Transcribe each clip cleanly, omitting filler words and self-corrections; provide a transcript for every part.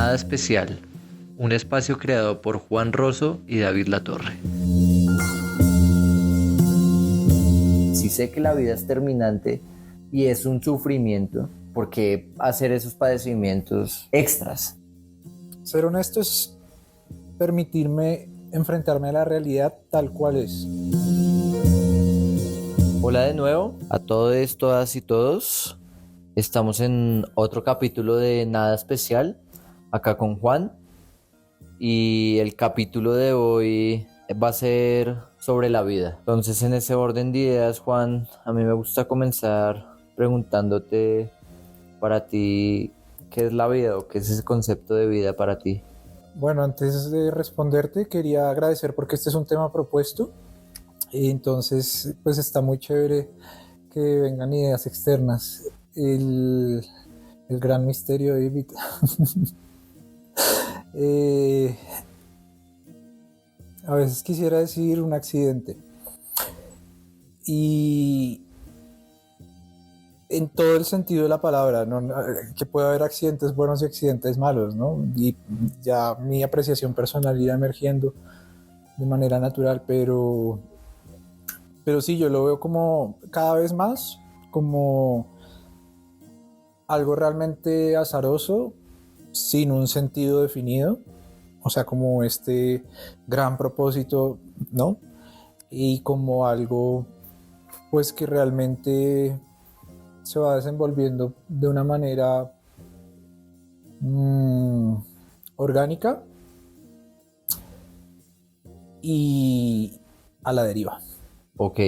Nada especial, un espacio creado por Juan Rosso y David Latorre. Si sé que la vida es terminante y es un sufrimiento, ¿por qué hacer esos padecimientos extras? Ser honesto es permitirme enfrentarme a la realidad tal cual es. Hola de nuevo a todos, todas y todos. Estamos en otro capítulo de Nada Especial, acá con Juan. Y el capítulo de hoy va a ser sobre la vida. Entonces, en ese orden de ideas, Juan, a mí me gusta comenzar preguntándote para ti, ¿qué es la vida o qué es ese concepto de vida para ti? Bueno, antes de responderte, quería agradecer porque este es un tema propuesto. Y entonces, pues está muy chévere que vengan ideas externas. El gran misterio, David. A veces quisiera decir un accidente. Y en todo el sentido de la palabra, ¿no? Que puede haber accidentes buenos y accidentes malos, ¿no? Y ya mi apreciación personal irá emergiendo de manera natural, pero sí, yo lo veo como cada vez más como algo realmente azaroso, sin un sentido definido, o sea, como este gran propósito, ¿no? Y como algo, pues, que realmente se va desenvolviendo de una manera orgánica y a la deriva. Ok.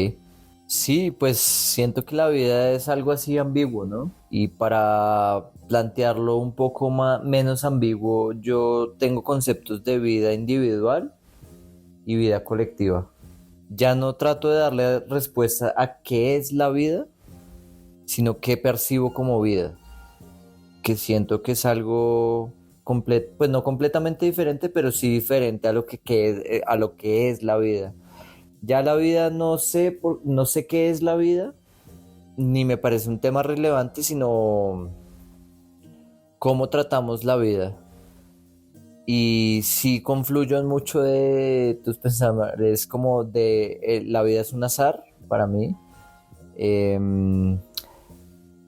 Sí, pues siento que la vida es algo así ambiguo, ¿no? Y para plantearlo un poco menos ambiguo, yo tengo conceptos de vida individual y vida colectiva. Ya no trato de darle respuesta a qué es la vida, sino qué percibo como vida, que siento que es algo pues no completamente diferente, pero sí diferente a a lo que es la vida. Ya la vida no sé qué es la vida, ni me parece un tema relevante, sino cómo tratamos la vida. Y sí confluyo en mucho de tus pensamientos, como de la vida es un azar para mí.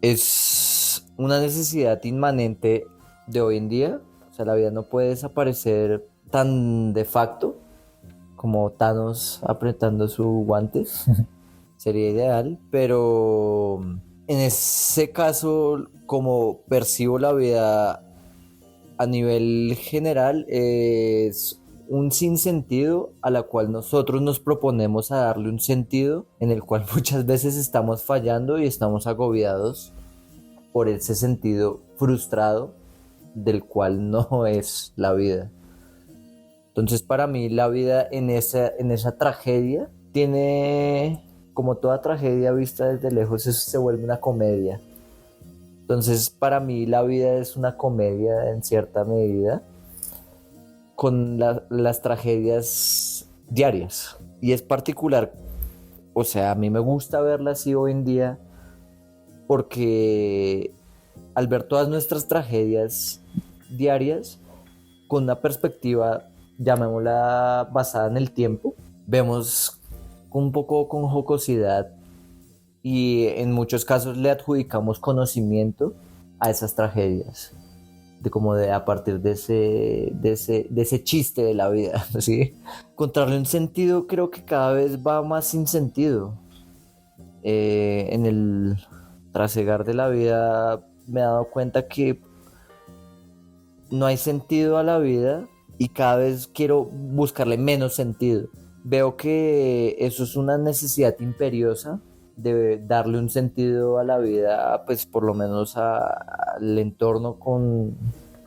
Es una necesidad inmanente de hoy en día. O sea, la vida no puede desaparecer tan de facto como Thanos apretando su guante. Sería ideal, pero en ese caso, como percibo la vida a nivel general, es un sinsentido a la cual nosotros nos proponemos a darle un sentido, en el cual muchas veces estamos fallando y estamos agobiados por ese sentido frustrado del cual no es la vida. Entonces, para mí la vida en esa tragedia tiene, como toda tragedia vista desde lejos, eso se vuelve una comedia. Entonces, para mí la vida es una comedia en cierta medida, con las tragedias diarias. Y es particular, o sea, a mí me gusta verla así hoy en día, porque al ver todas nuestras tragedias diarias, con una perspectiva, llamémosla basada en el tiempo, vemos un poco con jocosidad y en muchos casos le adjudicamos conocimiento a esas tragedias, de como de a partir de ese chiste de la vida, ¿sí? Encontrarle un sentido creo que cada vez va más sin sentido. En el trasegar de la vida me he dado cuenta que no hay sentido a la vida y cada vez quiero buscarle menos sentido. Veo que eso es una necesidad imperiosa de darle un sentido a la vida, pues por lo menos al entorno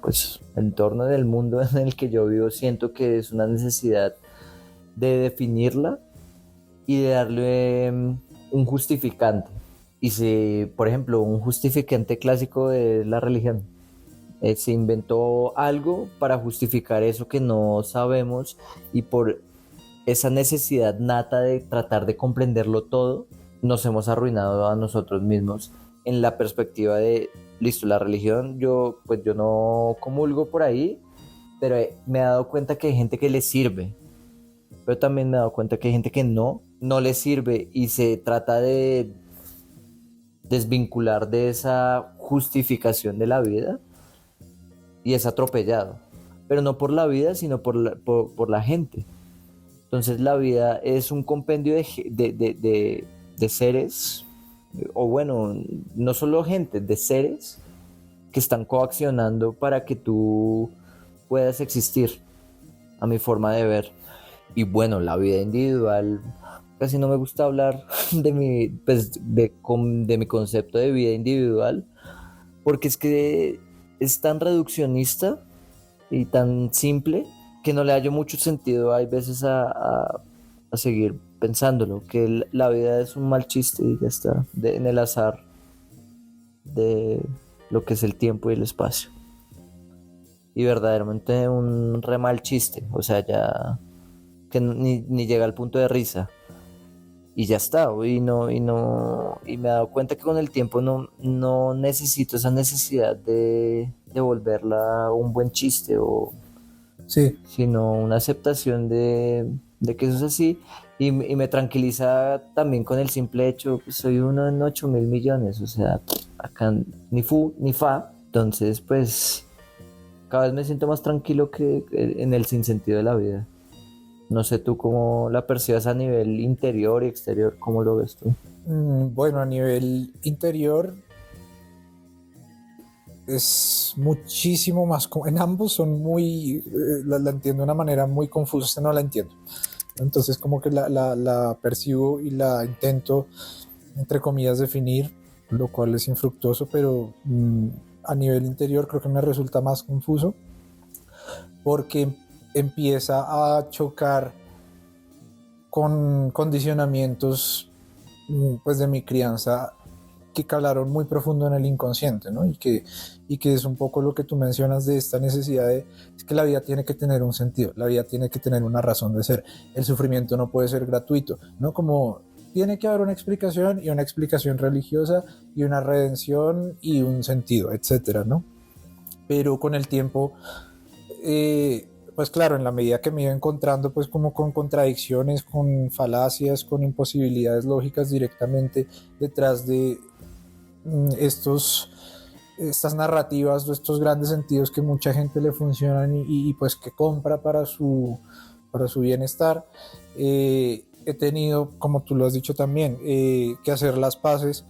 pues el entorno del mundo en el que yo vivo. Siento que es una necesidad de definirla y de darle un justificante. Y si, por ejemplo, un justificante clásico de la religión, se inventó algo para justificar eso que no sabemos, y por esa necesidad nata de tratar de comprenderlo todo, nos hemos arruinado a nosotros mismos en la perspectiva de, listo, la religión, yo no comulgo por ahí, pero me he dado cuenta que hay gente que le sirve, pero también me he dado cuenta que hay gente que no le sirve y se trata de desvincular de esa justificación de la vida y es atropellado, pero no por la vida, sino por la gente. Entonces la vida es un compendio de seres, o bueno, no solo gente, de seres que están coaccionando para que tú puedas existir, a mi forma de ver. Y bueno, la vida individual, casi no me gusta hablar de mi concepto de vida individual, porque es que es tan reduccionista y tan simple que no le hallo mucho sentido hay veces a seguir pensándolo, que la vida es un mal chiste y ya está, en el azar de lo que es el tiempo y el espacio. Y verdaderamente un re mal chiste, o sea, ya que ni llega al punto de risa. Y ya está, y me he dado cuenta que con el tiempo no necesito esa necesidad de volverla un buen chiste, Sí. sino una aceptación de que eso es así, y me tranquiliza también con el simple hecho, pues soy uno en 8.000 millones, o sea, acá ni fu ni fa, entonces pues cada vez me siento más tranquilo que en el sinsentido de la vida. No sé tú cómo la percibas a nivel interior y exterior, ¿cómo lo ves tú? Bueno, a nivel interior es muchísimo más, en ambos son muy, la entiendo de una manera muy confusa, esta no la entiendo. Entonces como que la percibo y la intento, entre comillas, definir, lo cual es infructuoso, pero a nivel interior creo que me resulta más confuso porque empieza a chocar con condicionamientos pues de mi crianza que calaron muy profundo en el inconsciente, ¿no? Y que es un poco lo que tú mencionas de esta necesidad es que la vida tiene que tener un sentido, la vida tiene que tener una razón de ser, el sufrimiento no puede ser gratuito, ¿no? Como tiene que haber una explicación y una explicación religiosa y una redención y un sentido, etcétera, ¿no? Pero con el tiempo, pues claro, en la medida que me iba encontrando pues como con contradicciones, con falacias, con imposibilidades lógicas directamente detrás de estas narrativas, estos grandes sentidos que mucha gente le funcionan y pues que compra para su bienestar, he tenido, como tú lo has dicho también, que hacer las paces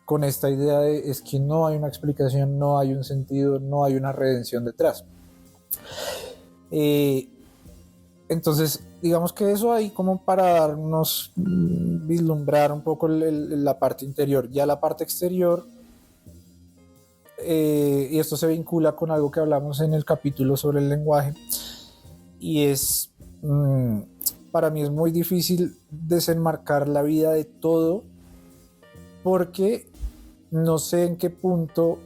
con esta idea de es que no hay una explicación, no hay un sentido, no hay una redención detrás. Entonces, digamos que eso ahí como para darnos, vislumbrar un poco la parte interior. Ya la parte exterior, y esto se vincula con algo que hablamos en el capítulo sobre el lenguaje, y es, para mí es muy difícil desenmarcar la vida de todo, porque no sé en qué punto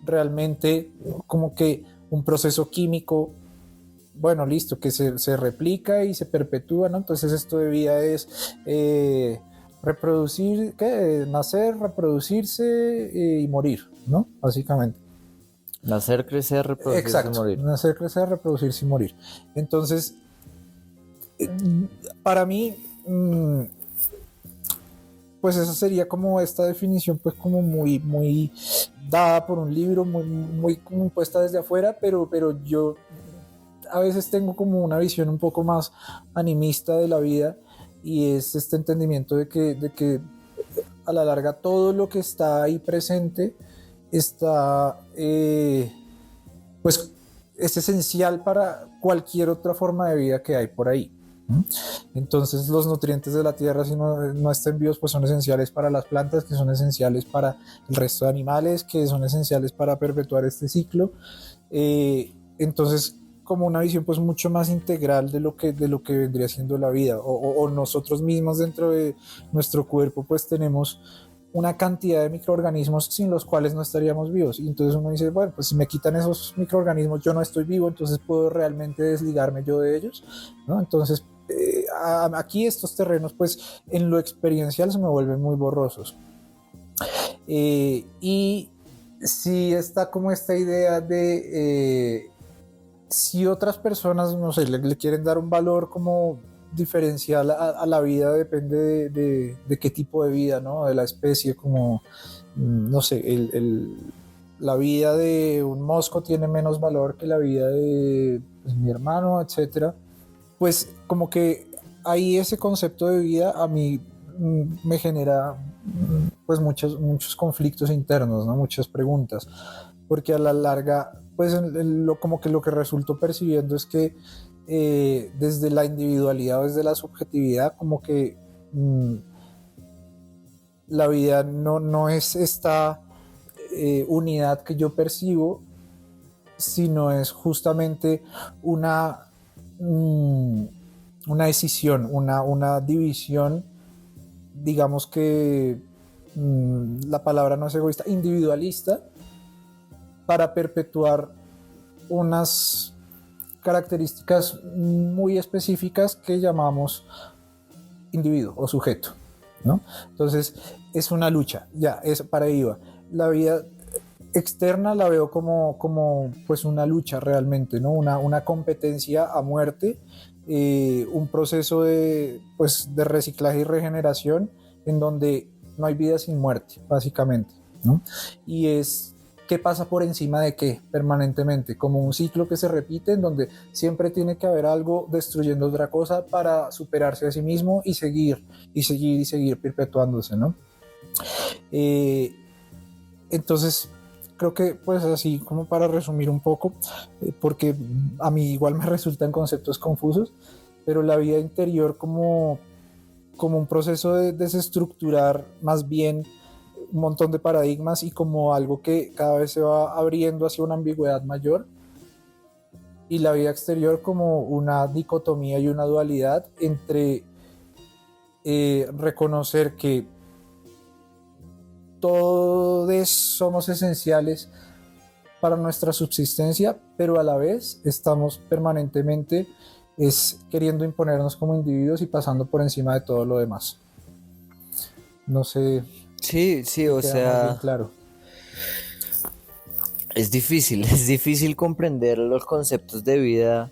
realmente como que un proceso químico, bueno, listo, que se replica y se perpetúa, ¿no? Entonces esto de vida es reproducir, ¿qué? Nacer, reproducirse y morir, ¿no? Básicamente. Nacer, crecer, reproducirse. Exacto, y morir. nacer, crecer, reproducirse y morir. Entonces, para mí, pues esa sería como esta definición, pues como muy dada por un libro, muy como puesta desde afuera, pero yo a veces tengo como una visión un poco más animista de la vida, y es este entendimiento de que a la larga todo lo que está ahí presente está, pues es esencial para cualquier otra forma de vida que hay por ahí. Entonces los nutrientes de la tierra, si no están vivos, pues son esenciales para las plantas, que son esenciales para el resto de animales, que son esenciales para perpetuar este ciclo. Entonces, como una visión pues mucho más integral de lo que vendría siendo la vida, o nosotros mismos dentro de nuestro cuerpo pues tenemos una cantidad de microorganismos sin los cuales no estaríamos vivos, y entonces uno dice, bueno, pues si me quitan esos microorganismos yo no estoy vivo, entonces puedo realmente desligarme yo de ellos, ¿no? Entonces aquí estos terrenos pues en lo experiencial se me vuelven muy borrosos. Y sí está como esta idea de si otras personas, no sé, le quieren dar un valor como diferencial a la vida, depende de qué tipo de vida, ¿no? De la especie, como, no sé, la vida de un mosco tiene menos valor que la vida de pues, mi hermano, etcétera. Pues como que ahí ese concepto de vida a mí me genera pues muchos conflictos internos, ¿no? Muchas preguntas, porque a la larga pues como que lo que resulto percibiendo es que desde la individualidad o desde la subjetividad como que la vida no es esta unidad que yo percibo, sino es justamente una, una decisión, una división, digamos que la palabra no es egoísta, individualista, para perpetuar unas características muy específicas que llamamos individuo o sujeto, ¿no? Entonces es una lucha, ya, es para ahí va. La vida externa la veo como pues una lucha realmente, ¿no? Una competencia a muerte, un proceso pues, de reciclaje y regeneración en donde no hay vida sin muerte, básicamente, ¿no? Y es qué pasa por encima de qué permanentemente, como un ciclo que se repite en donde siempre tiene que haber algo destruyendo otra cosa para superarse a sí mismo y seguir perpetuándose, ¿no? Entonces creo que pues así como para resumir un poco, porque a mí igual me resultan conceptos confusos, pero la vida interior como un proceso de desestructurar más bien un montón de paradigmas y como algo que cada vez se va abriendo hacia una ambigüedad mayor, y la vida exterior como una dicotomía y una dualidad entre reconocer que todos somos esenciales para nuestra subsistencia, pero a la vez estamos permanentemente queriendo imponernos como individuos y pasando por encima de todo lo demás. No sé. Sí, sí, o Queda más bien sea, claro. es difícil, es difícil comprender los conceptos de vida,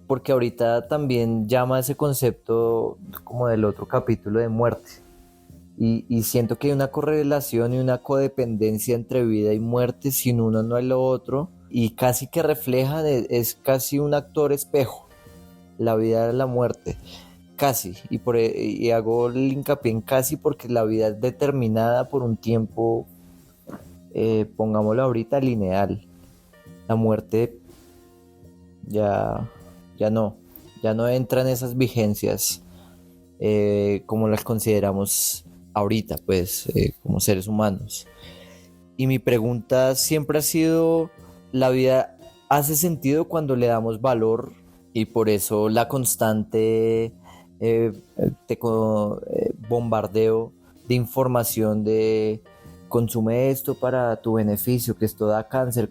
porque ahorita también llama ese concepto como del otro capítulo de muerte. Y siento que hay una correlación y una codependencia entre vida y muerte, sin uno no hay lo otro, y casi que refleja, es casi un actor espejo, la vida y la muerte, casi, y hago el hincapié en casi porque la vida es determinada por un tiempo, pongámoslo ahorita, lineal. La muerte ya, ya no entra en esas vigencias como las consideramos ahorita, pues, como seres humanos. Y mi pregunta siempre ha sido, ¿la vida hace sentido cuando le damos valor? Y por eso la constante bombardeo de información de consume esto para tu beneficio, que esto da cáncer,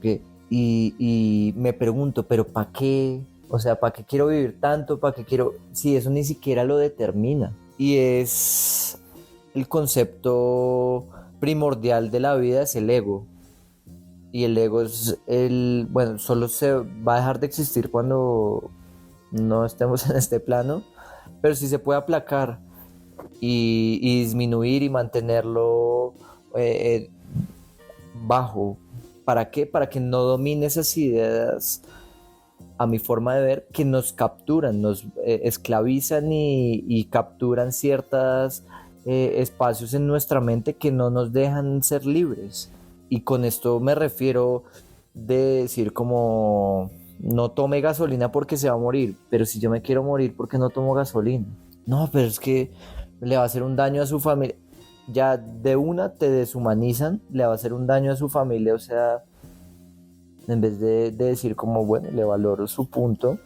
y me pregunto, ¿pero para qué? O sea, ¿para qué quiero vivir tanto? ¿Para qué quiero? Si eso ni siquiera lo determina. Y es el concepto primordial de la vida, es el ego. Y el ego es bueno, solo se va a dejar de existir cuando no estemos en este plano, pero sí se puede aplacar y disminuir y mantenerlo bajo. ¿Para qué? Para que no domine esas ideas, a mi forma de ver, que nos capturan, nos esclavizan y capturan ciertos espacios en nuestra mente que no nos dejan ser libres. Y con esto me refiero de decir como no tome gasolina porque se va a morir, pero si yo me quiero morir, ¿por qué no tomo gasolina? No, pero es que le va a hacer un daño a su familia. Ya de una te deshumanizan, le va a hacer un daño a su familia, o sea, en vez de decir como, bueno, le valoro su punto.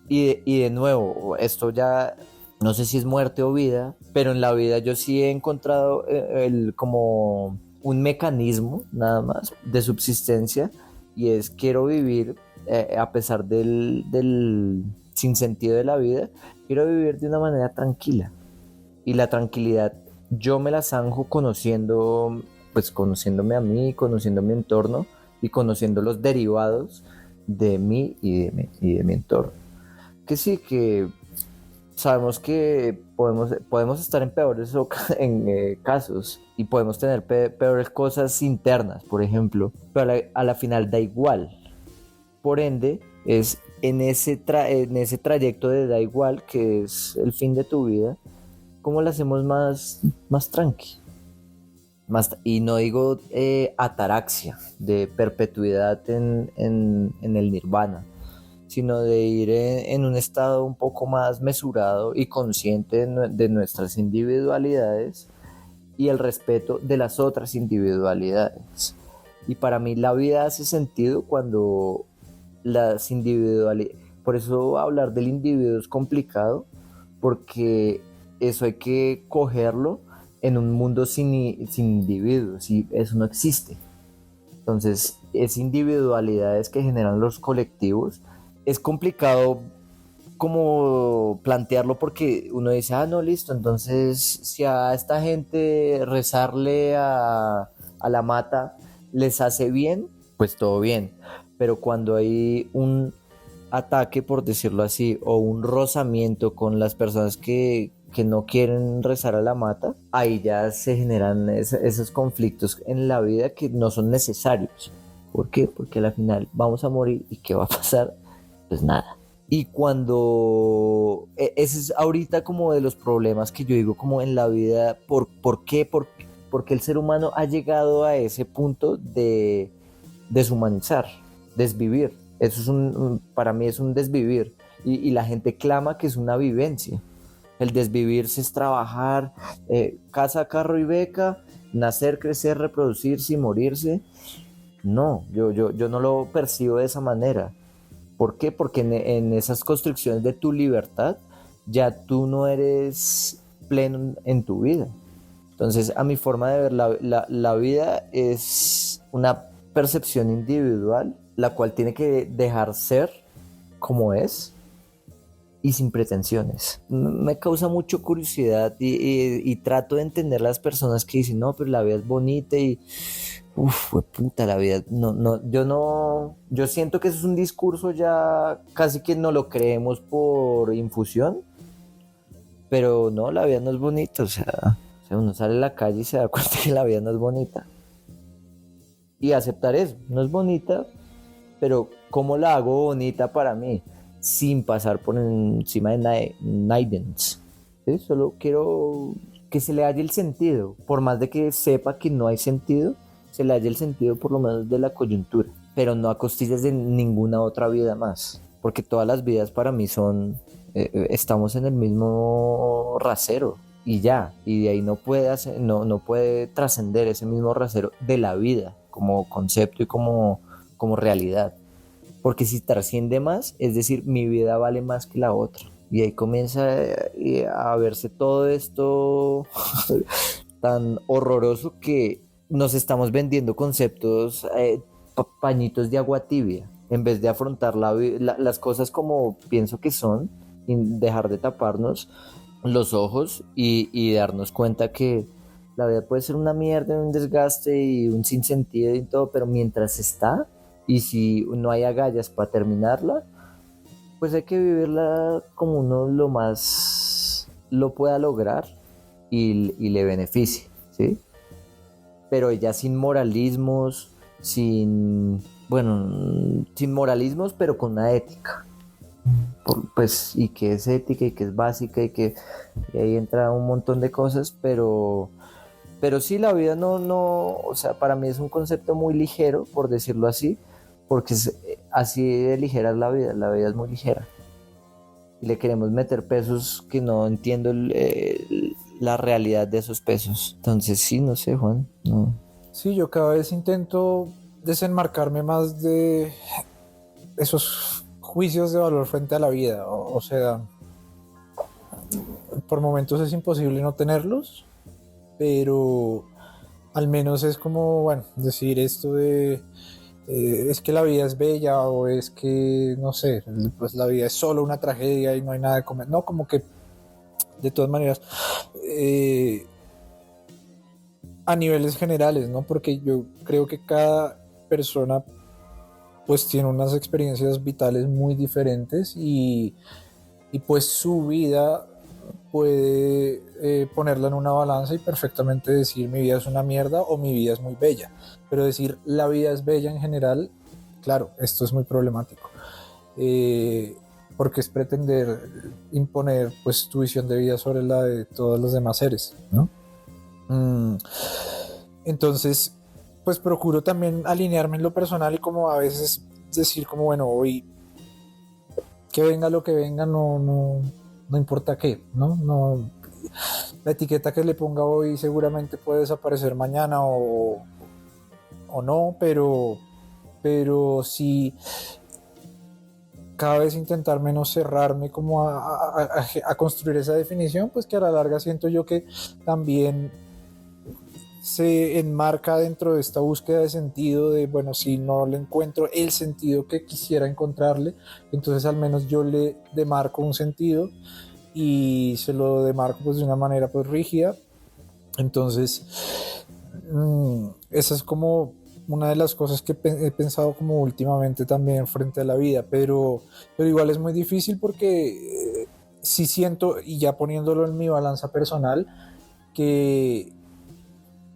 Y de nuevo, esto ya no sé si es muerte o vida, pero en la vida yo sí he encontrado como un mecanismo nada más de subsistencia, y es quiero vivir a pesar del sinsentido de la vida, quiero vivir de una manera tranquila. Y la tranquilidad yo me la zanjo conociendo pues conociéndome a mí, conociendo mi entorno y conociendo los derivados de mí y de mi entorno. Que sí, que sabemos que podemos estar en casos y podemos tener peores cosas internas, por ejemplo, pero a la final da igual. Por ende, es en ese trayecto de da igual, que es el fin de tu vida, ¿cómo lo hacemos más tranqui? Y no digo ataraxia, de perpetuidad en el nirvana, sino de ir en un estado un poco más mesurado y consciente de nuestras individualidades y el respeto de las otras individualidades. Y para mí la vida hace sentido cuando las individualidades... Por eso hablar del individuo es complicado, porque eso hay que cogerlo en un mundo sin individuos, y eso no existe. Entonces, es individualidades que generan los colectivos. Es complicado como plantearlo, porque uno dice, no, listo, entonces si a esta gente rezarle a la mata les hace bien, pues todo bien. Pero cuando hay un ataque, por decirlo así, o un rozamiento con las personas que no quieren rezar a la mata, ahí ya se generan esos conflictos en la vida que no son necesarios. ¿Por qué? Porque al final vamos a morir, y ¿qué va a pasar? Pues nada. Y cuando ese es ahorita como de los problemas que yo digo como en la vida, ¿por qué? Porque el ser humano ha llegado a ese punto de deshumanizar, desvivir. Eso es para mí es un desvivir, y la gente clama que es una vivencia. El desvivirse es trabajar, casa, carro y beca, nacer, crecer, reproducirse y morirse. No, yo no lo percibo de esa manera. ¿Por qué? Porque en esas construcciones de tu libertad ya tú no eres pleno en tu vida. Entonces, a mi forma de ver la vida es una percepción individual, la cual tiene que dejar ser como es y sin pretensiones. Me causa mucho curiosidad y trato de entender las personas que dicen, no, pero la vida es bonita y... puta, la vida, yo siento que eso es un discurso ya casi que no lo creemos por infusión, pero no, la vida no es bonita, o sea, uno sale a la calle y se da cuenta que la vida no es bonita. Y aceptar eso, no es bonita, pero ¿cómo la hago bonita para mí? Sin pasar por encima de nadie. ¿Sí? Solo quiero que se le haya el sentido, por más de que sepa que no hay sentido, se le haya el sentido por lo menos de la coyuntura, pero no a costillas de ninguna otra vida más, porque todas las vidas para mí son, estamos en el mismo rasero y ya, y de ahí no puede trascender ese mismo rasero de la vida como concepto y como realidad, porque si trasciende más, es decir, mi vida vale más que la otra, y ahí comienza a verse todo esto tan horroroso que nos estamos vendiendo conceptos, pañitos de agua tibia, en vez de afrontar las cosas como pienso que son, y dejar de taparnos los ojos y darnos cuenta que la vida puede ser una mierda, un desgaste y un sinsentido y todo, pero mientras está, y si no hay agallas para terminarla, pues hay que vivirla como uno lo más lo pueda lograr y le beneficie, ¿sí? Pero ya sin moralismos, sin moralismos, pero con una ética. Pues, y que es ética y que es básica y ahí entra un montón de cosas, pero sí, la vida no, o sea, para mí es un concepto muy ligero, por decirlo así, porque así de ligera es la vida es muy ligera. Y le queremos meter pesos que no entiendo la realidad de esos pesos. Entonces sí, no sé, Juan, no. Sí, yo cada vez intento desenmarcarme más de esos juicios de valor frente a la vida. O sea, por momentos es imposible no tenerlos, pero al menos es como, bueno, decir esto de es que la vida es bella, o es que, no sé, pues la vida es solo una tragedia y no hay nada de comer. No, como que de todas maneras a niveles generales, ¿no? Porque yo creo que cada persona pues tiene unas experiencias vitales muy diferentes y pues su vida puede ponerla en una balanza y perfectamente decir mi vida es una mierda o mi vida es muy bella. Pero decir la vida es bella en general, claro, esto es muy problemático. Porque es pretender imponer pues tu visión de vida sobre la de todos los demás seres, ¿no? Entonces, pues procuro también alinearme en lo personal y como a veces decir como, bueno, hoy que venga lo que venga, no importa qué, ¿no? No, la etiqueta que le ponga hoy seguramente puede desaparecer mañana o no, pero sí cada vez intentar menos cerrarme como a construir esa definición, pues que a la larga siento yo que también se enmarca dentro de esta búsqueda de sentido de, bueno, si no le encuentro el sentido que quisiera encontrarle, entonces al menos yo le demarco un sentido y se lo demarco pues de una manera pues rígida. Entonces esa es como una de las cosas que he pensado como últimamente también frente a la vida, pero igual es muy difícil porque sí siento, y ya poniéndolo en mi balanza personal, que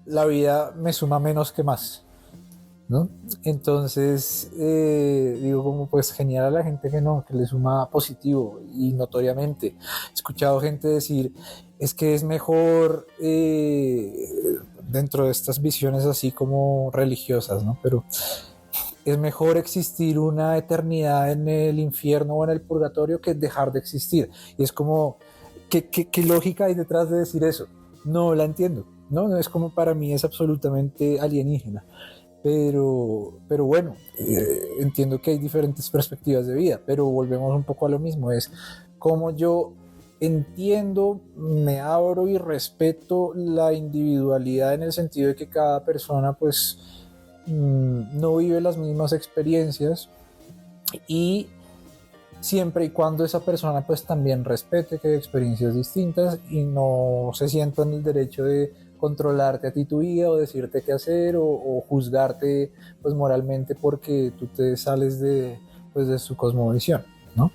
la vida me suma menos que más, ¿no? Entonces digo como pues genial a la gente que no, que le suma positivo y notoriamente. He escuchado gente decir es que es mejor dentro de estas visiones así como religiosas, ¿no? Pero es mejor existir una eternidad en el infierno o en el purgatorio que dejar de existir. Y es como, ¿qué lógica hay detrás de decir eso? No la entiendo. No es como para mí es absolutamente alienígena. Pero bueno, entiendo que hay diferentes perspectivas de vida, pero volvemos un poco a lo mismo, es como yo entiendo, me abro y respeto la individualidad en el sentido de que cada persona pues no vive las mismas experiencias y siempre y cuando esa persona pues también respete que hay experiencias distintas y no se sienta en el derecho de controlarte a ti tu vida o decirte qué hacer o juzgarte pues moralmente porque tú te sales pues, de su cosmovisión, ¿no?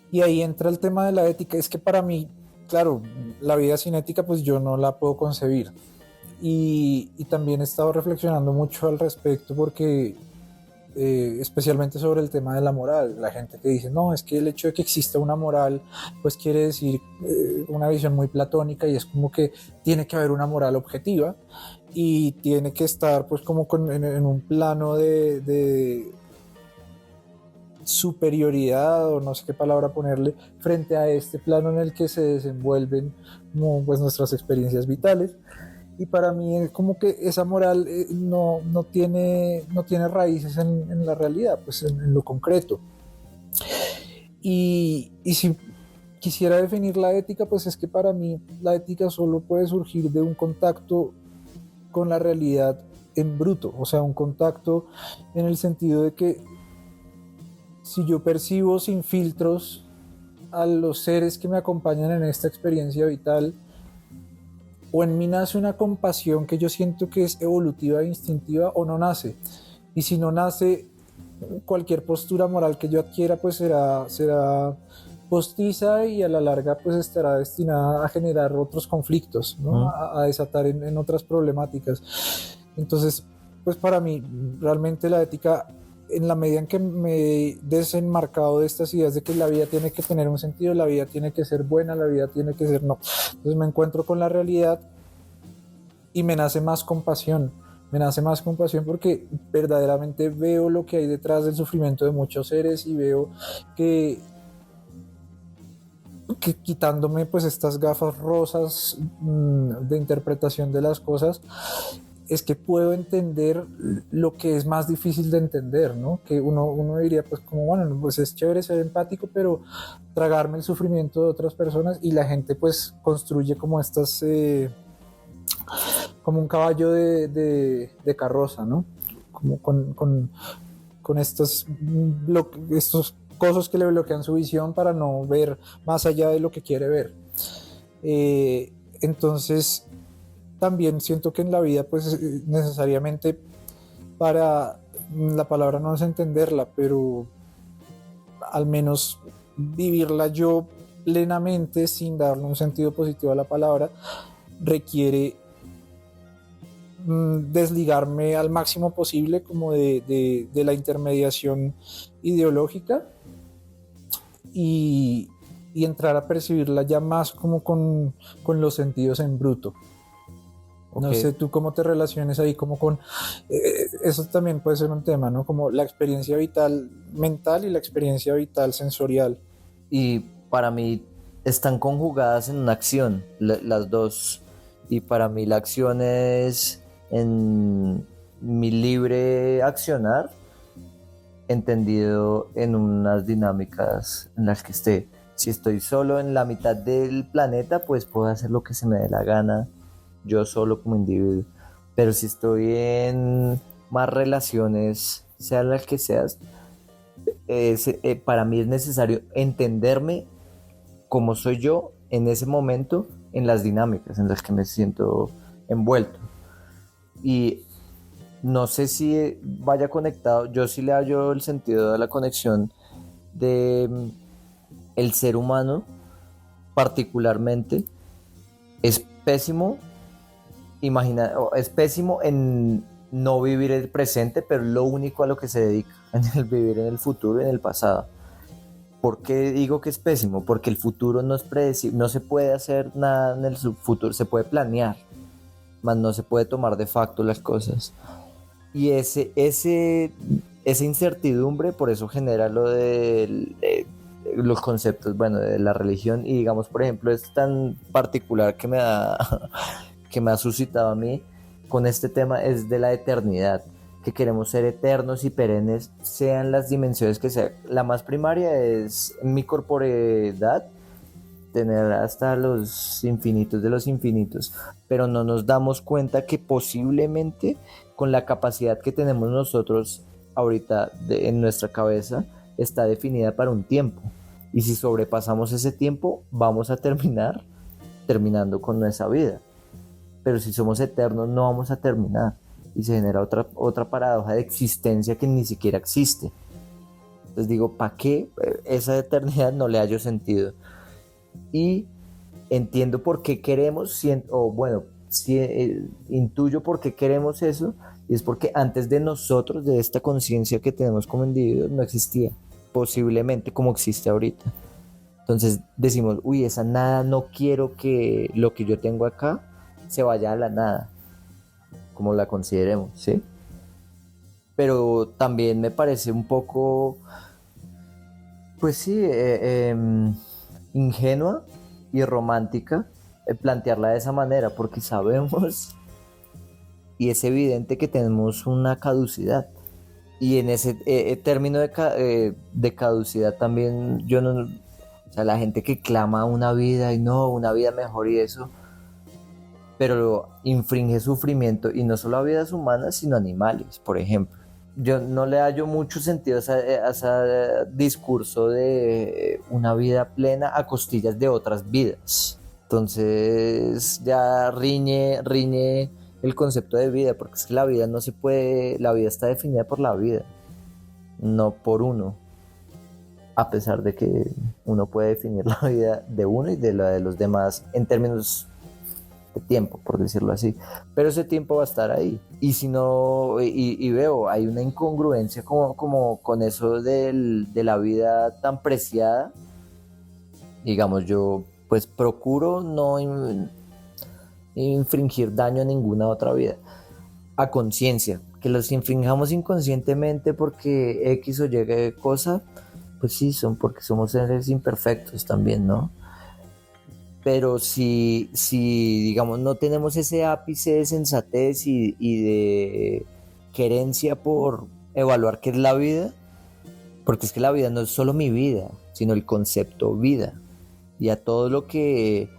Y ahí entra el tema de la ética. Es que para mí, claro, la vida sin ética pues yo no la puedo concebir y también he estado reflexionando mucho al respecto porque especialmente sobre el tema de la moral. La gente que dice, no, es que el hecho de que exista una moral, pues quiere decir una visión muy platónica y es como que tiene que haber una moral objetiva y tiene que estar pues como en un plano de superioridad o no sé qué palabra ponerle frente a este plano en el que se desenvuelven como, pues, nuestras experiencias vitales. Y para mí es como que esa moral no tiene raíces en la realidad, pues en lo concreto. Y si quisiera definir la ética, pues es que para mí la ética solo puede surgir de un contacto con la realidad en bruto, o sea, un contacto en el sentido de que si yo percibo sin filtros a los seres que me acompañan en esta experiencia vital, o en mí nace una compasión que yo siento que es evolutiva e instintiva o no nace. Y si no nace, cualquier postura moral que yo adquiera pues será postiza y a la larga pues estará destinada a generar otros conflictos, ¿no? A desatar en otras problemáticas. Entonces, pues para mí realmente la ética, en la medida en que me he desenmarcado de estas ideas de que la vida tiene que tener un sentido, la vida tiene que ser buena, la vida tiene que ser no. Entonces me encuentro con la realidad y me nace más compasión porque verdaderamente veo lo que hay detrás del sufrimiento de muchos seres y veo que quitándome pues estas gafas rosas de interpretación de las cosas, es que puedo entender lo que es más difícil de entender, ¿no? Que uno diría, pues como, bueno, pues es chévere ser empático, pero tragarme el sufrimiento de otras personas y la gente pues construye como estas, como un caballo de carroza, ¿no? Como con estos cosas que le bloquean su visión para no ver más allá de lo que quiere ver. Entonces, también siento que en la vida, pues necesariamente para, la palabra no es entenderla, pero al menos vivirla yo plenamente sin darle un sentido positivo a la palabra, requiere desligarme al máximo posible como de la intermediación ideológica y, y entrar a percibirla ya más como con los sentidos en bruto. No Ok. sé tú cómo te relaciones ahí, como con... eso también puede ser un tema, ¿no? Como la experiencia vital mental y la experiencia vital sensorial. Y para mí están conjugadas en una acción, las dos. Y para mí la acción es en mi libre accionar, entendido en unas dinámicas en las que esté. Si estoy solo en la mitad del planeta, pues puedo hacer lo que se me dé la gana, yo solo como individuo. Pero si estoy en más relaciones, sean las que seas, para mí es necesario entenderme como soy yo en ese momento, en las dinámicas en las que me siento envuelto. Y no sé si vaya conectado, yo sí le hallo el sentido de la conexión de el ser humano particularmente es pésimo, es pésimo en no vivir el presente, pero lo único a lo que se dedica, en el vivir en el futuro y en el pasado. ¿Por qué digo que es pésimo? Porque el futuro no es predecible, no se puede hacer nada en el futuro, se puede planear, mas no se puede tomar de facto las cosas. Y esa incertidumbre, por eso genera lo de los conceptos, bueno, de la religión. Y digamos, por ejemplo, es tan particular que me ha suscitado a mí con este tema, es de la eternidad, que queremos ser eternos y perennes, sean las dimensiones que sean. La más primaria es mi corporeidad, tener hasta los infinitos de los infinitos, pero no nos damos cuenta que posiblemente con la capacidad que tenemos nosotros ahorita en nuestra cabeza está definida para un tiempo, y si sobrepasamos ese tiempo vamos a terminando con nuestra vida, pero si somos eternos no vamos a terminar y se genera otra paradoja de existencia que ni siquiera existe. Entonces digo, ¿para qué esa eternidad? No le hallo sentido. Y entiendo por qué queremos, o bueno, intuyo por qué queremos eso, y es porque antes de nosotros, de esta conciencia que tenemos como individuos, no existía, posiblemente como existe ahorita. Entonces decimos, uy, esa nada, no quiero que lo que yo tengo acá se vaya a la nada, como la consideremos, ¿sí? Pero también me parece un poco, pues sí, ingenua y romántica plantearla de esa manera, porque sabemos y es evidente que tenemos una caducidad. Y en ese término de caducidad también, yo no, o sea, la gente que clama una vida y no, una vida mejor y eso, pero infringe sufrimiento, y no solo a vidas humanas, sino animales, por ejemplo. Yo no le hallo mucho sentido a ese discurso de una vida plena a costillas de otras vidas. Entonces ya riñe el concepto de vida, porque es que la vida no se puede, la vida está definida por la vida, no por uno, a pesar de que uno puede definir la vida de uno y de la de los demás en términos de tiempo, por decirlo así, pero ese tiempo va a estar ahí. Y si no, y veo, hay una incongruencia como con eso de la vida tan preciada. Digamos, yo pues procuro no infringir daño a ninguna otra vida, a conciencia. Que los infringamos inconscientemente porque X o Y cosa, pues sí, son porque somos seres imperfectos también, ¿no? Pero si digamos, no tenemos ese ápice de sensatez y de querencia por evaluar qué es la vida, porque es que la vida no es solo mi vida, sino el concepto vida y a todo lo que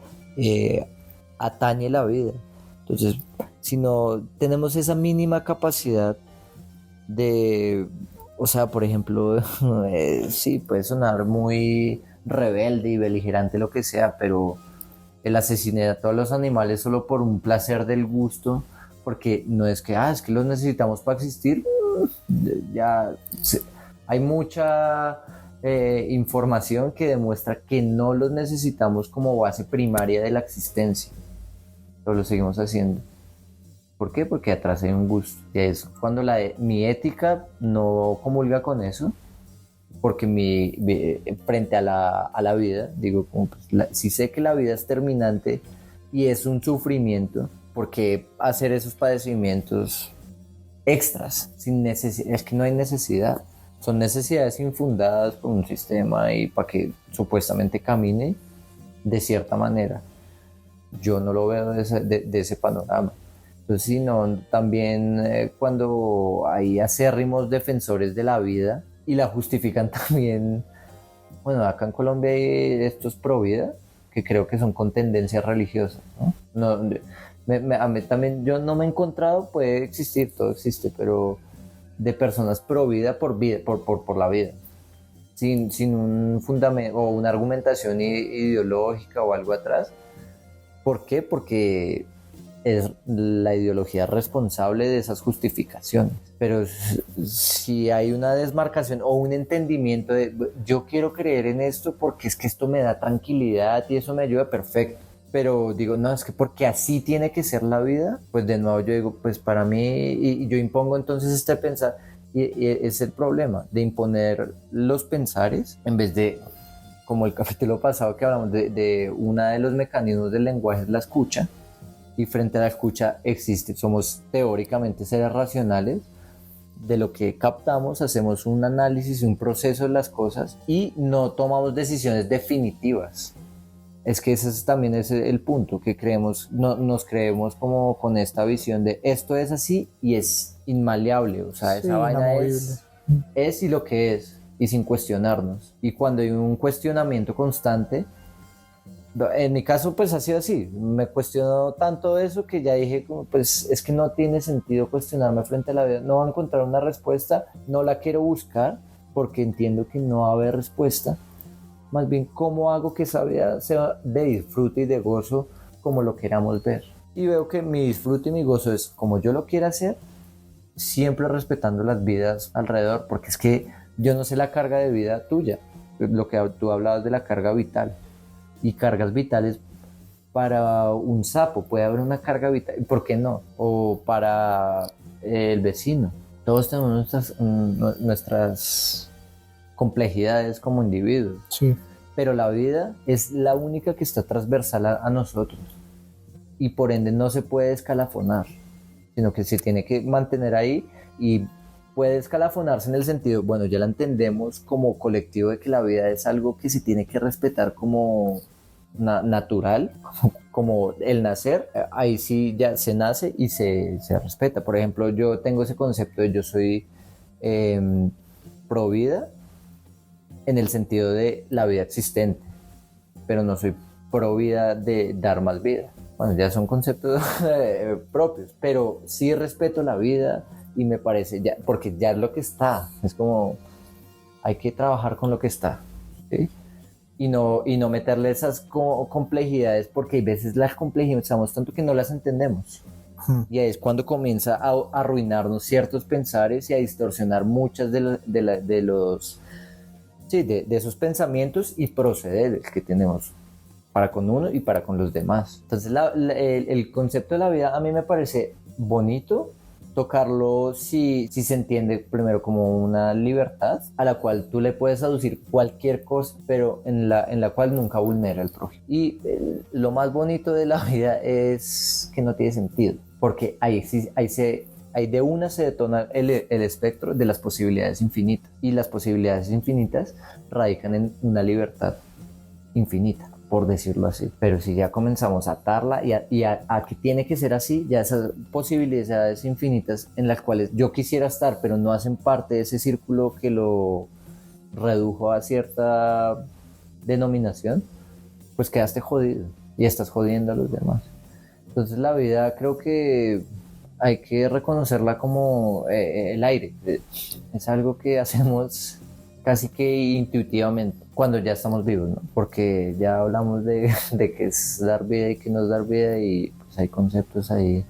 atañe la vida. Entonces, si no tenemos esa mínima capacidad de, o sea, por ejemplo, sí, puede sonar muy rebelde y beligerante lo que sea, pero el asesinato a los animales solo por un placer del gusto, porque no es que, es que los necesitamos para existir. Ya hay mucha información que demuestra que no los necesitamos como base primaria de la existencia, pero lo seguimos haciendo. ¿Por qué? Porque atrás hay un gusto. Y es cuando mi ética no comulga con eso, porque frente a la vida, digo, como, pues, si sé que la vida es terminante y es un sufrimiento, ¿por qué hacer esos padecimientos extras? Es que no hay necesidad. Son necesidades infundadas por un sistema y para que supuestamente camine de cierta manera. Yo no lo veo de ese panorama. Entonces, sino también cuando hay acérrimos defensores de la vida y la justifican también, bueno, acá en Colombia hay estos pro vida, que creo que son con tendencias religiosas, ¿no? A mí también, yo no me he encontrado, puede existir, todo existe, pero de personas pro vida por la vida, sin un fundamento o una argumentación ideológica o algo atrás. ¿Por qué? Porque es la ideología responsable de esas justificaciones. Pero si hay una desmarcación o un entendimiento de yo quiero creer en esto porque es que esto me da tranquilidad y eso me ayuda, perfecto. Pero digo, no, es que porque así tiene que ser la vida, pues de nuevo yo digo, pues para mí, y yo impongo entonces este pensar, y es el problema de imponer los pensares en vez de, como el capítulo pasado que hablamos de uno de los mecanismos del lenguaje es la escucha, y frente a la escucha somos teóricamente seres racionales, de lo que captamos hacemos un análisis y un proceso de las cosas y no tomamos decisiones definitivas. Es que también es el punto, que nos creemos como con esta visión de esto es así y es inmaleable, o sea, Sí, esa vaina inamovible. es y lo que es, y sin cuestionarnos. Y cuando hay un cuestionamiento constante, en mi caso pues ha sido así, me cuestionó tanto eso que ya dije como, pues es que no tiene sentido cuestionarme frente a la vida, no voy a encontrar una respuesta, no la quiero buscar porque entiendo que no va a haber respuesta. Más bien, ¿cómo hago que esa vida sea de disfrute y de gozo como lo queramos ver? Y veo que mi disfrute y mi gozo es como yo lo quiera hacer, siempre respetando las vidas alrededor, porque es que yo no sé la carga de vida tuya, lo que tú hablabas de la carga vital, y cargas vitales para un sapo, puede haber una carga vital, ¿por qué no? O para el vecino. Todos tenemos nuestras complejidades como individuos. Sí. Pero la vida es la única que está transversal a nosotros y por ende no se puede escalafonar, sino que se tiene que mantener ahí y puede escalafonarse en el sentido, bueno, ya la entendemos como colectivo de que la vida es algo que se tiene que respetar como natural, como el nacer, ahí sí ya se nace y se respeta. Por ejemplo, yo tengo ese concepto de yo soy pro vida, en el sentido de la vida existente, pero no soy pro vida de dar más vida. Bueno, ya son conceptos propios, pero sí respeto la vida y me parece, porque ya es lo que está, es como hay que trabajar con lo que está, ¿sí? Y no meterle esas complejidades, porque a veces las complejizamos tanto que no las entendemos. Y ahí es cuando comienza a arruinarnos ciertos pensares y a distorsionar muchas de los de esos pensamientos y procederes que tenemos para con uno y para con los demás. Entonces el concepto de la vida a mí me parece bonito tocarlo si se entiende primero como una libertad a la cual tú le puedes aducir cualquier cosa, pero en la cual nunca vulnera el prójimo. Y lo más bonito de la vida es que no tiene sentido, porque ahí de una se detona el espectro de las posibilidades infinitas, y las posibilidades infinitas radican en una libertad infinita, por decirlo así. Pero si ya comenzamos a atarla y a que tiene que ser así, ya esas posibilidades infinitas en las cuales yo quisiera estar, pero no hacen parte de ese círculo que lo redujo a cierta denominación, pues quedaste jodido y estás jodiendo a los demás. Entonces la vida creo que hay que reconocerla como el aire. Es algo que hacemos casi que intuitivamente cuando ya estamos vivos, ¿no? Porque ya hablamos de qué es dar vida y qué no es dar vida y pues hay conceptos ahí.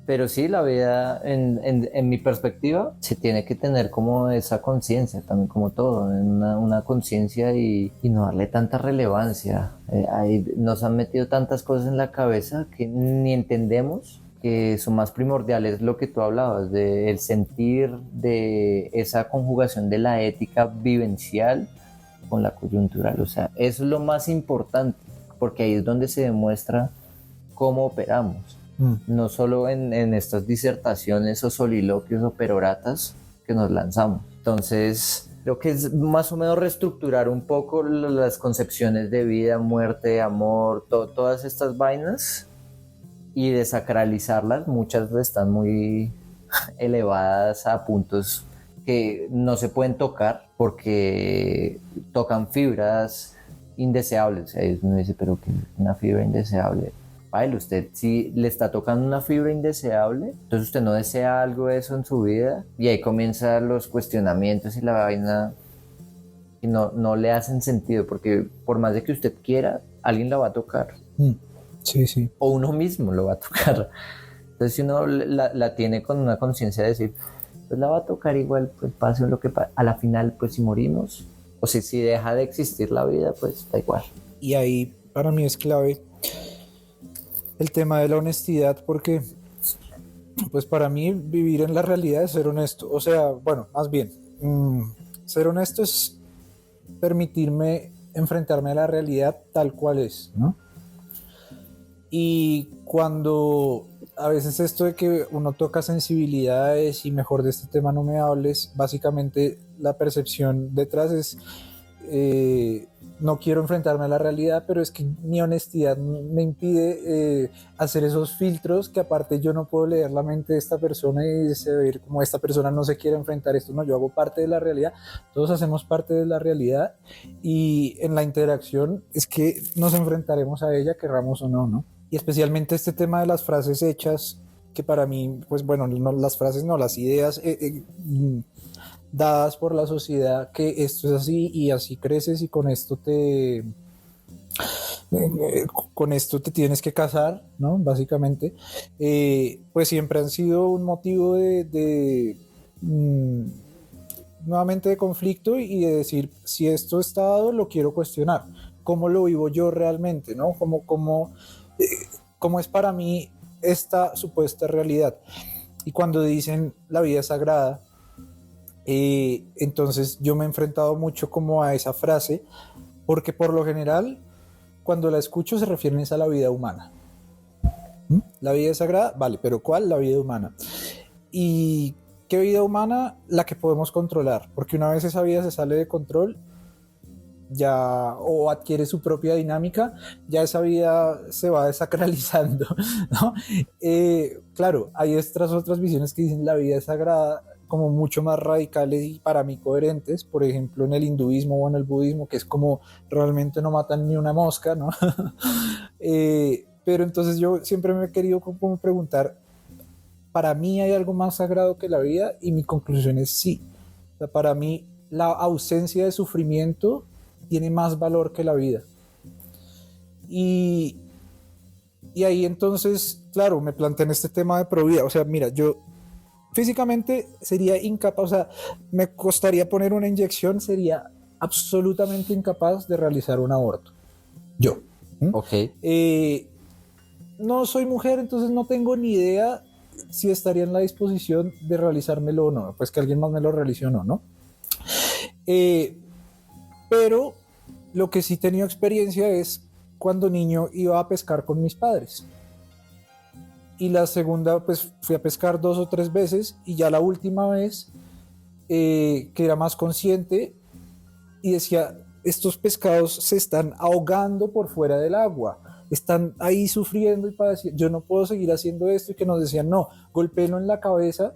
Pero sí, la vida, en mi perspectiva, se tiene que tener como esa conciencia, también como todo, una conciencia y no darle tanta relevancia. Ahí nos han metido tantas cosas en la cabeza que ni entendemos que son más primordiales, lo que tú hablabas, del sentir, de esa conjugación de la ética vivencial con la coyuntural. O sea, eso es lo más importante, porque ahí es donde se demuestra cómo operamos. No solo en estas disertaciones o soliloquios o peroratas que nos lanzamos. Entonces, creo que es más o menos reestructurar un poco las concepciones de vida, muerte, amor, todas estas vainas y desacralizarlas. Muchas están muy elevadas a puntos que no se pueden tocar porque tocan fibras indeseables. O sea, uno dice, pero ¿qué es una fibra indeseable? Baile, usted si le está tocando una fibra indeseable, entonces usted no desea algo de eso en su vida y ahí comienzan los cuestionamientos y la vaina y no le hacen sentido porque por más de que usted quiera, alguien la va a tocar. Sí, sí. O uno mismo lo va a tocar. Entonces si uno la tiene con una conciencia de decir, pues la va a tocar igual, pues pase lo que pase. A la final, pues si morimos, o si deja de existir la vida, pues da igual. Y ahí para mí es clave el tema de la honestidad, porque pues para mí vivir en la realidad es ser honesto. O sea, bueno, más bien, ser honesto es permitirme enfrentarme a la realidad tal cual es, ¿no? Y cuando a veces esto de que uno toca sensibilidades y mejor de este tema no me hables, básicamente la percepción detrás es no quiero enfrentarme a la realidad, pero es que mi honestidad me impide hacer esos filtros que aparte yo no puedo leer la mente de esta persona y saber como esta persona no se quiere enfrentar esto, no, yo hago parte de la realidad, todos hacemos parte de la realidad y en la interacción es que nos enfrentaremos a ella, querramos o no, ¿no? Y especialmente este tema de las frases hechas, que para mí, pues bueno, no, las frases no, las ideas dadas por la sociedad, que esto es así y así creces y con esto te tienes que casar, ¿no? Básicamente, pues siempre han sido un motivo nuevamente de conflicto y de decir, si esto está dado, lo quiero cuestionar. ¿Cómo lo vivo yo realmente, no? ¿Cómo es para mí esta supuesta realidad? Y cuando dicen la vida es sagrada, entonces yo me he enfrentado mucho como a esa frase, porque por lo general cuando la escucho se refieren a la vida humana. La vida es sagrada, vale, pero ¿cuál? La vida humana. ¿Y qué vida humana? La que podemos controlar, porque una vez esa vida se sale de control ya o adquiere su propia dinámica, ya esa vida se va desacralizando, ¿no? Claro, hay estas otras visiones que dicen la vida es sagrada, como mucho más radicales y para mí coherentes, por ejemplo en el hinduismo o en el budismo, que es como realmente no matan ni una mosca, ¿no? Pero entonces yo siempre me he querido como preguntar, ¿para mí hay algo más sagrado que la vida? Y mi conclusión es sí. O sea, para mí la ausencia de sufrimiento tiene más valor que la vida. Y ahí entonces, claro, me planteé en este tema de pro vida. O sea, mira, yo físicamente sería incapaz, o sea, me costaría poner una inyección, sería absolutamente incapaz de realizar un aborto. Yo. Ok. No soy mujer, entonces no tengo ni idea si estaría en la disposición de realizármelo o no, pues que alguien más me lo realice o no, ¿no? Pero lo que sí he tenido experiencia es cuando niño iba a pescar con mis padres. Y la segunda, pues fui a pescar 2 o 3 veces y ya la última vez que era más consciente y decía, estos pescados se están ahogando por fuera del agua, están ahí sufriendo y padeciendo, yo no puedo seguir haciendo esto, y que nos decían, no, golpéenlo en la cabeza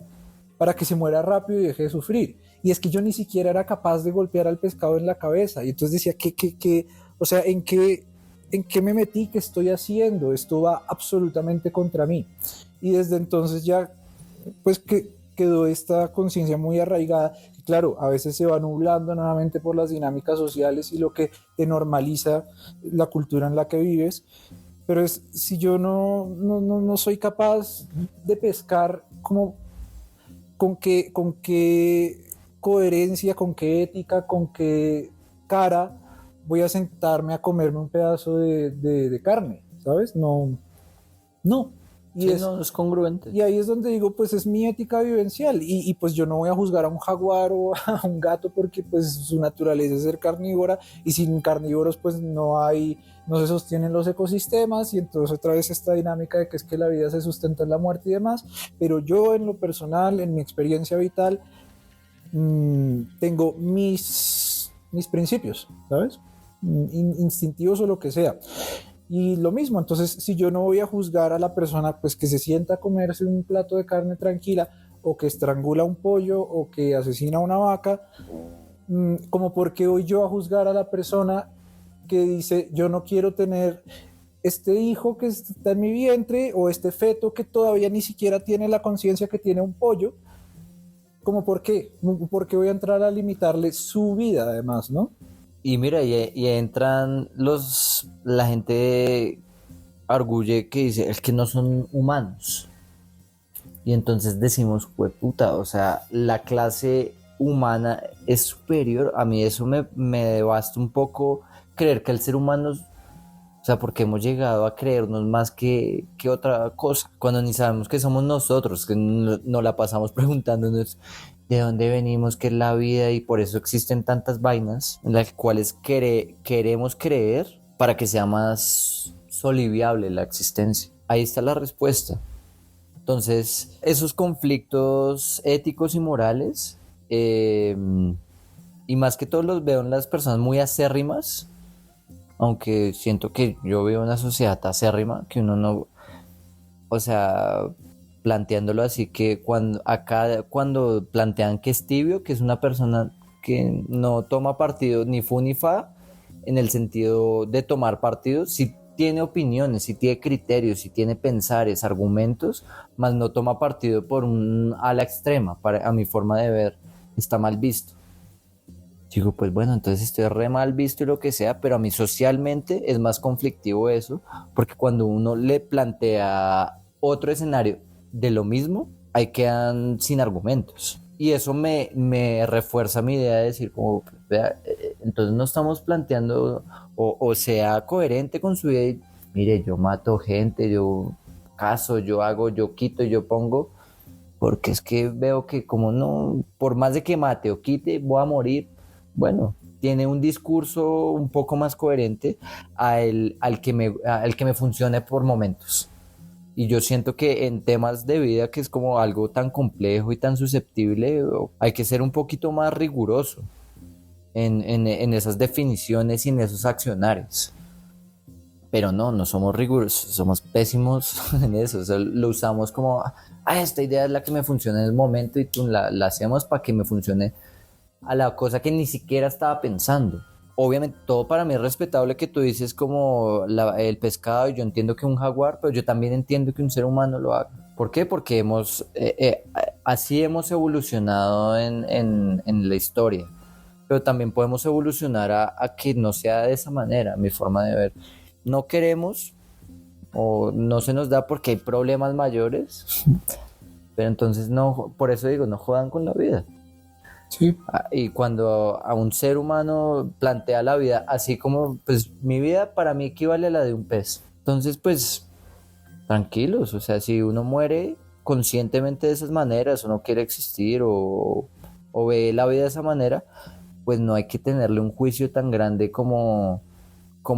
para que se muera rápido y deje de sufrir. Y es que yo ni siquiera era capaz de golpear al pescado en la cabeza. Y entonces decía, o sea, ¿en qué me metí? ¿Qué estoy haciendo? Esto va absolutamente contra mí. Y desde entonces ya, pues que quedó esta conciencia muy arraigada. Y claro, a veces se va nublando nuevamente por las dinámicas sociales y lo que te normaliza la cultura en la que vives. Pero es, si yo no soy capaz de pescar como con qué coherencia, con qué ética, con qué cara voy a sentarme a comerme un pedazo de carne, ¿sabes? No. Y, Sí, no es congruente. y ahí es donde digo, pues es mi ética vivencial y pues yo no voy a juzgar a un jaguar o a un gato porque pues su naturaleza es ser carnívora y sin carnívoros pues no se sostienen los ecosistemas y entonces otra vez esta dinámica de que es que la vida se sustenta en la muerte y demás, pero yo en lo personal, en mi experiencia vital, tengo mis principios, ¿sabes? Instintivos o lo que sea. Y lo mismo, entonces si yo no voy a juzgar a la persona pues que se sienta a comerse un plato de carne tranquila o que estrangula un pollo o que asesina a una vaca, como porque voy yo a juzgar a la persona que dice yo no quiero tener este hijo que está en mi vientre o este feto que todavía ni siquiera tiene la conciencia que tiene un pollo, como por qué voy a entrar a limitarle su vida además, ¿no? Y mira, y entran la gente arguye que dice, es que no son humanos. Y entonces decimos, puta, o sea, la clase humana es superior. A mí eso me devasta un poco creer que el ser humano, o sea, porque hemos llegado a creernos más que otra cosa, cuando ni sabemos que somos nosotros, que no la pasamos preguntándonos de dónde venimos, qué es la vida, y por eso existen tantas vainas en las cuales queremos creer para que sea más soliviable la existencia. Ahí está la respuesta. Entonces, esos conflictos éticos y morales, y más que todo los veo en las personas muy acérrimas, aunque siento que yo veo una sociedad acérrima, que uno no, o sea, planteándolo así, que cuando plantean que es tibio, que es una persona que no toma partido ni fu ni fa, en el sentido de tomar partido, sí tiene opiniones, sí tiene criterios, sí tiene pensares, argumentos, mas no toma partido por un ala extrema, a mi forma de ver, está mal visto. Digo, pues bueno, entonces estoy re mal visto y lo que sea, pero a mí socialmente es más conflictivo eso, porque cuando uno le plantea otro escenario de lo mismo, ahí quedan sin argumentos. Y eso me refuerza mi idea de decir, como, vea, entonces no estamos planteando, o sea coherente con su idea, y, mire, yo mato gente, yo caso, yo hago, yo quito, yo pongo, porque es que veo que como no, por más de que mate o quite, voy a morir. Bueno, tiene un discurso un poco más coherente al que me funcione por momentos. Y yo siento que en temas de vida, que es como algo tan complejo y tan susceptible, hay que ser un poquito más riguroso en esas definiciones y en esos accionarios. Pero no somos rigurosos, somos pésimos en eso. O sea, lo usamos como, esta idea es la que me funciona en el momento, y la hacemos para que me funcione a la cosa que ni siquiera estaba pensando. Obviamente todo para mí es respetable, que tú dices como el pescado, y yo entiendo que un jaguar, pero yo también entiendo que un ser humano lo haga. ¿Por qué? Porque así hemos evolucionado en la historia, pero también podemos evolucionar a que no sea de esa manera, mi forma de ver. No queremos o no se nos da porque hay problemas mayores, pero entonces no, por eso digo, no jodan con la vida. Sí. Y cuando a un ser humano plantea la vida así como, pues mi vida para mí equivale a la de un pez. Entonces, pues, tranquilos, o sea, si uno muere conscientemente de esas maneras, o no quiere existir, o ve la vida de esa manera, pues no hay que tenerle un juicio tan grande como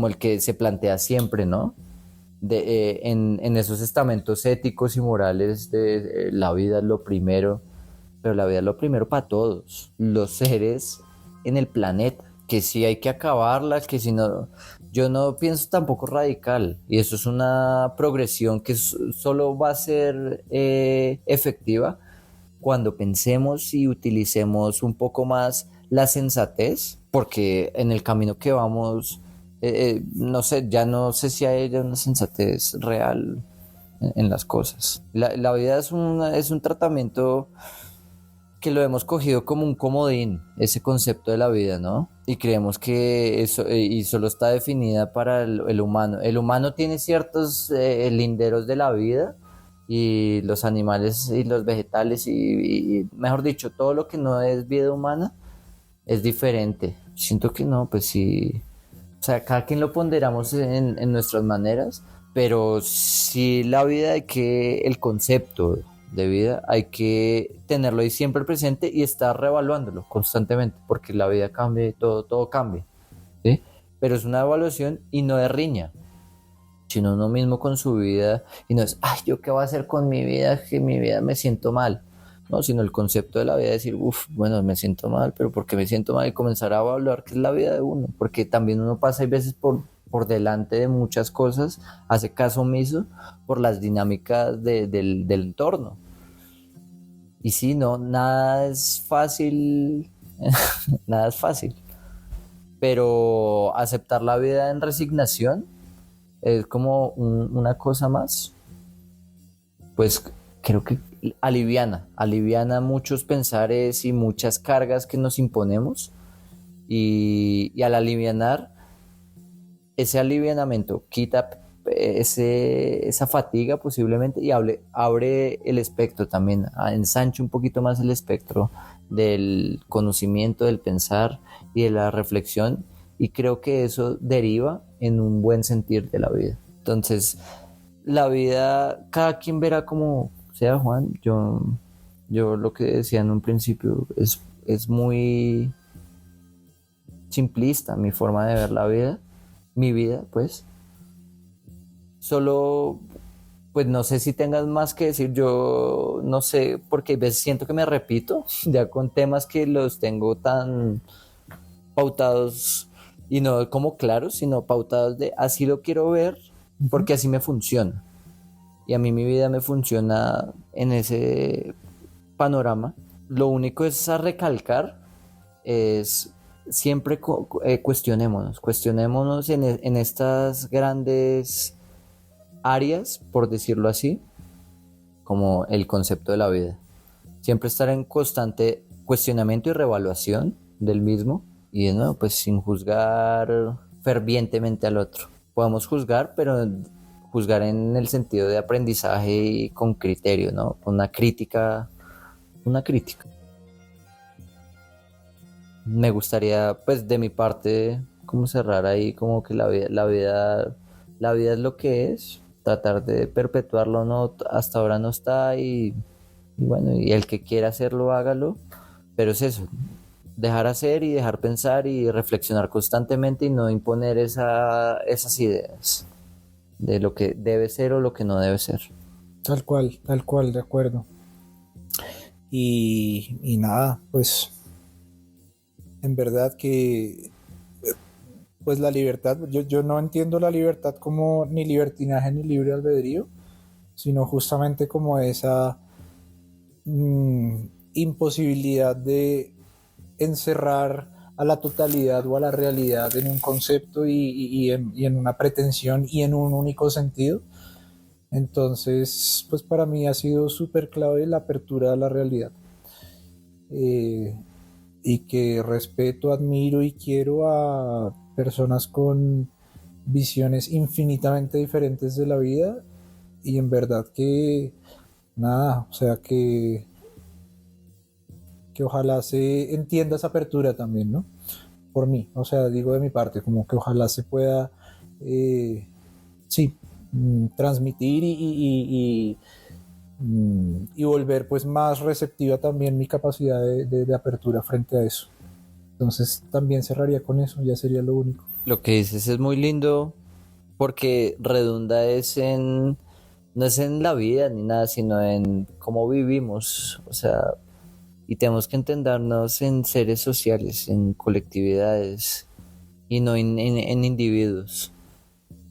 el que se plantea siempre, ¿no? En esos estamentos éticos y morales de la vida es lo primero. Pero la vida es lo primero para todos los seres en el planeta, que sí hay que acabarla, que si no, yo no pienso tampoco radical, y eso es una progresión que solo va a ser efectiva cuando pensemos y utilicemos un poco más la sensatez, porque en el camino que vamos, no sé, ya no sé si hay una sensatez real en las cosas. La vida es un tratamiento que lo hemos cogido como un comodín, ese concepto de la vida, ¿no? Y creemos que eso y solo está definida para el humano. El humano tiene ciertos linderos de la vida y los animales y los vegetales mejor dicho, todo lo que no es vida humana es diferente. Siento que no, pues sí, o sea, cada quien lo ponderamos en nuestras maneras, pero sí la vida hay que, el concepto de vida hay que tenerlo ahí siempre presente y estar reevaluándolo constantemente, porque la vida cambia y todo cambia, ¿sí? Pero es una evaluación y no de riña, sino uno mismo con su vida y no es, ay, ¿yo qué voy a hacer con mi vida? Que mi vida me siento mal. No, sino el concepto de la vida es decir, uff, bueno, me siento mal, pero ¿por qué me siento mal? Y comenzar a evaluar qué es la vida de uno, porque también uno pasa a veces por delante de muchas cosas, hace caso omiso por las dinámicas del entorno. Y sí, no, nada es fácil, nada es fácil, pero aceptar la vida en resignación es como una cosa más, pues creo que aliviana muchos pensares y muchas cargas que nos imponemos y al alivianar, ese alivianamiento quita esa fatiga posiblemente y abre el espectro también, ensancha un poquito más el espectro del conocimiento, del pensar y de la reflexión y creo que eso deriva en un buen sentir de la vida. Entonces, la vida, cada quien verá como sea, Juan. Yo lo que decía en un principio es muy simplista mi forma de ver la vida, mi vida, pues. Solo, pues no sé si tengas más que decir, yo no sé, porque a veces siento que me repito, ya con temas que los tengo tan pautados y no como claros, sino pautados de así lo quiero ver, porque así me funciona. Y a mí mi vida me funciona en ese panorama. Lo único es a recalcar es siempre cuestionémonos en estas grandes áreas, por decirlo así, como el concepto de la vida. Siempre estar en constante cuestionamiento y reevaluación del mismo y de nuevo, pues sin juzgar fervientemente al otro. Podemos juzgar, pero juzgar en el sentido de aprendizaje y con criterio, ¿no? Con una crítica. Me gustaría, pues, de mi parte, como cerrar ahí, como que la vida es lo que es, tratar de perpetuarlo, no, hasta ahora no está y bueno, y el que quiera hacerlo, hágalo, pero es eso, dejar hacer y dejar pensar y reflexionar constantemente y no imponer esas ideas de lo que debe ser o lo que no debe ser. Tal cual, de acuerdo. Y nada, pues en verdad que pues la libertad, yo no entiendo la libertad como ni libertinaje ni libre albedrío, sino justamente como esa mm, imposibilidad de encerrar a la totalidad o a la realidad en un concepto y en una pretensión y en un único sentido. Entonces, pues para mí ha sido súper clave la apertura a la realidad. Eh, y que respeto, admiro y quiero a personas con visiones infinitamente diferentes de la vida y en verdad que nada, o sea que ojalá se entienda esa apertura también, ¿no? Por mí, o sea, digo de mi parte, como que ojalá se pueda, sí, transmitir y volver pues más receptiva también mi capacidad de apertura frente a eso. Entonces también cerraría con eso, ya sería lo único. Lo que dices es muy lindo porque redunda no es en la vida ni nada, sino en cómo vivimos, o sea, y tenemos que entendernos en seres sociales, en colectividades y no en individuos.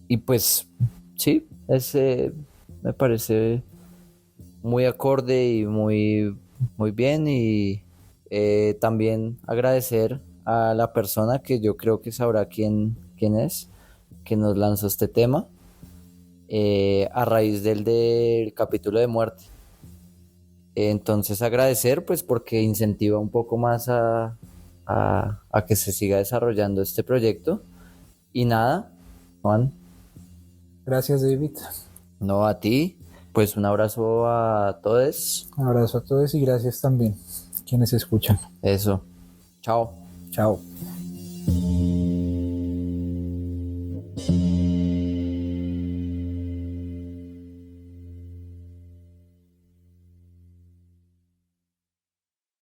Y pues sí, ese me parece muy acorde y muy bien y también agradecer a la persona que yo creo que sabrá quién es, que nos lanzó este tema a raíz del capítulo de muerte. Entonces agradecer pues porque incentiva un poco más a que se siga desarrollando este proyecto. Y nada, Juan, Gracias, David. no a ti, pues un abrazo a todos. Un abrazo a todos y gracias también quienes escuchan. Eso, chao. Chao.